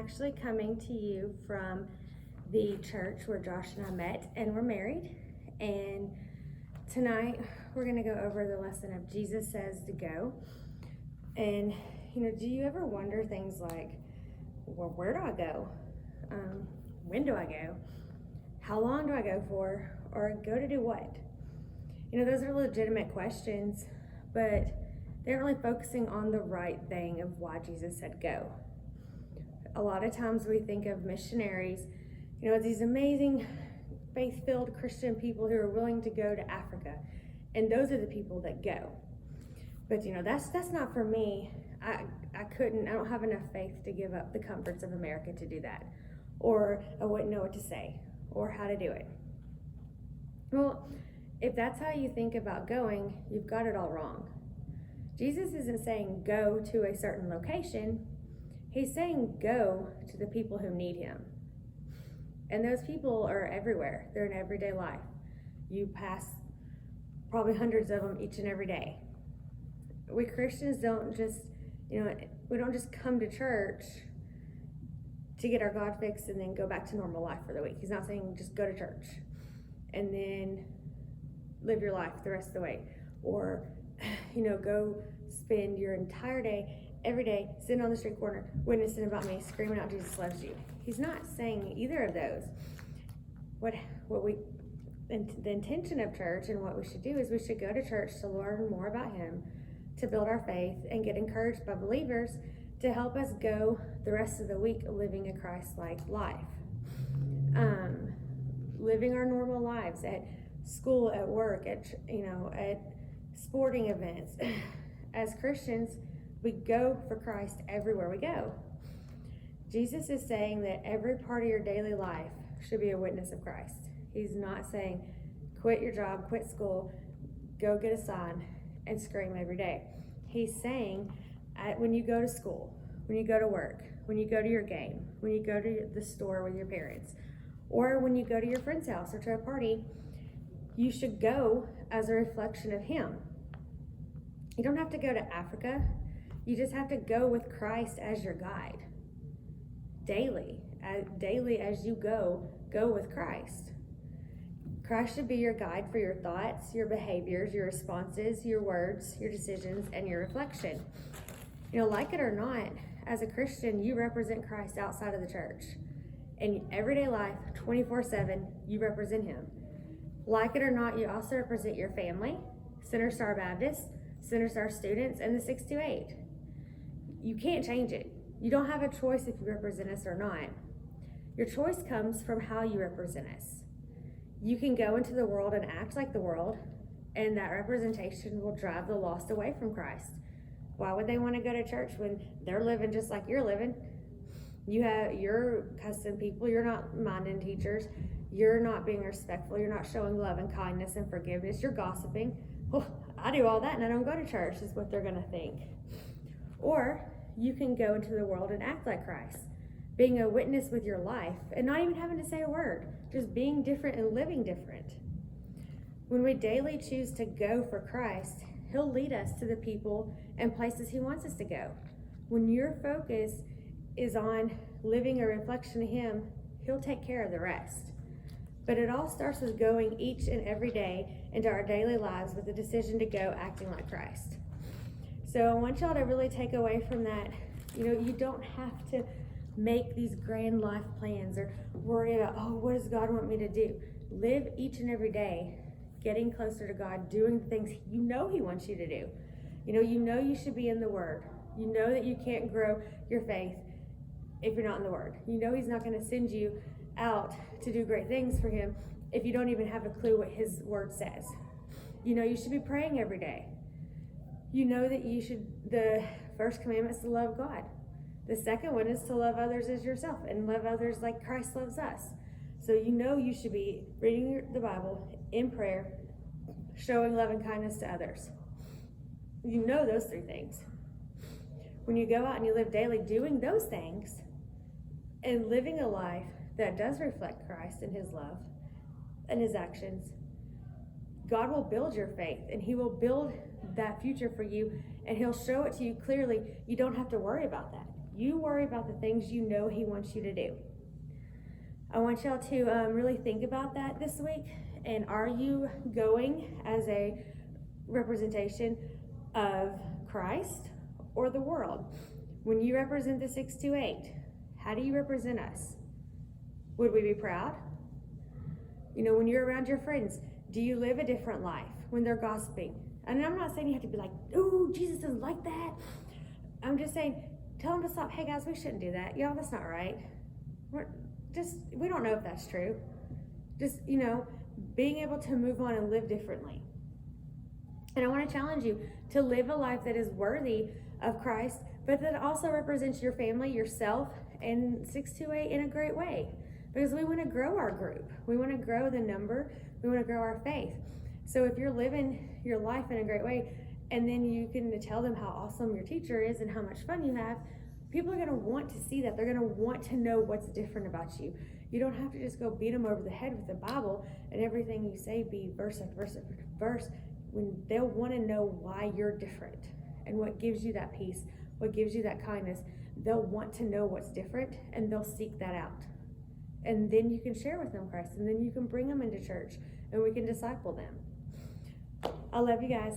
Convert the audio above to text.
actually coming to you from the church where Josh and I met and were married. And tonight we're going to go over the lesson of Jesus says to go. And, do you ever wonder things like, well, where do I go? When do I go? How long do I go for? Or go to do what? Those are legitimate questions, but they're really focusing on the right thing of why Jesus said go. A lot of times we think of missionaries, these amazing faith-filled Christian people who are willing to go to Africa, and those are the people that go. But that's not for me. I don't have enough faith to give up the comforts of America to do that, or I wouldn't know what to say or how to do it. Well, if that's how you think about going, you've got it all wrong. Jesus isn't saying go to a certain location. He's saying go to the people who need him. And those people are everywhere. They're in everyday life. You pass probably hundreds of them each and every day. We Christians don't just, we don't just come to church to get our God fixed and then go back to normal life for the week. He's not saying just go to church and then live your life the rest of the way. Or, go spend your entire day, every day, sitting on the street corner, witnessing about me, screaming out Jesus loves you. He's not saying either of those. The intention of church and what we should do is we should go to church to learn more about him, to build our faith and get encouraged by believers to help us go the rest of the week living a Christ-like life. Living our normal lives at school, at work, at sporting events. As Christians, we go for Christ everywhere we go. Jesus is saying that every part of your daily life should be a witness of Christ. He's not saying quit your job, quit school, go get a sign and scream every day. He's saying when you go to school, when you go to work, when you go to your game, when you go to the store with your parents, or when you go to your friend's house or to a party, you should go as a reflection of him. You don't have to go to Africa. You just have to go with Christ as your guide. Daily as you go with Christ. Christ should be your guide for your thoughts, your behaviors, your responses, your words, your decisions, and your reflection. Like it or not, as a Christian, you represent Christ outside of the church. In everyday life, 24/7, you represent him. Like it or not, you also represent your family, Center Star Baptist, Center Star students, and the 628. You can't change it. You don't have a choice if you represent us or not. Your choice comes from how you represent us. You can go into the world and act like the world, and that representation will drive the lost away from Christ. Why would they want to go to church when they're living just like you're living? You're cussing people, you're not minding teachers, you're not being respectful, you're not showing love and kindness and forgiveness, you're gossiping. Well, I do all that and I don't go to church, is what they're going to think. Or you can go into the world and act like Christ, being a witness with your life and not even having to say a word, just being different and living different. When we daily choose to go for Christ, he'll lead us to the people and places he wants us to go. When your focus is on living a reflection of him, he'll take care of the rest. But it all starts with going each and every day into our daily lives with the decision to go acting like Christ. So I want y'all to really take away from that, you don't have to make these grand life plans or worry about, what does God want me to do? Live each and every day getting closer to God, doing the things he wants you to do. You should be in the Word. You know that you can't grow your faith if you're not in the Word. He's not going to send you out to do great things for him if you don't even have a clue what his Word says. You should be praying every day. That the first commandment is to love God. The second one is to love others as yourself and love others like Christ loves us. So you should be reading the Bible in prayer, showing love and kindness to others. Those three things. When you go out and you live daily doing those things and living a life that does reflect Christ and his love and his actions, God will build your faith and he will build that future for you and he'll show it to you clearly. You don't have to worry about that. You worry about the things you know he wants you to do. I want y'all to really think about that this week. And are you going as a representation of Christ or the world? When you represent the 628, how do you represent us? Would we be proud? You know, when you're around your friends, do you live a different life when they're gossiping? And I'm not saying you have to be like, oh, Jesus doesn't like that. I'm just saying, tell them to stop. Hey guys, we shouldn't do that. Y'all, that's not right. We don't know if that's true. Just, you know, being able to move on and live differently. And I want to challenge you to live a life that is worthy of Christ, but that also represents your family, yourself, and 628 in a great way. Because we want to grow our group. We want to grow the number. We want to grow our faith. So if you're living your life in a great way, and then you can tell them how awesome your teacher is and how much fun you have, people are going to want to see that. They're going to want to know what's different about you. You don't have to just go beat them over the head with the Bible and everything you say be verse after verse after verse. When they'll want to know why you're different and what gives you that peace, what gives you that kindness. They'll want to know what's different, and they'll seek that out. And then you can share with them Christ, and then you can bring them into church, and we can disciple them. I love you guys.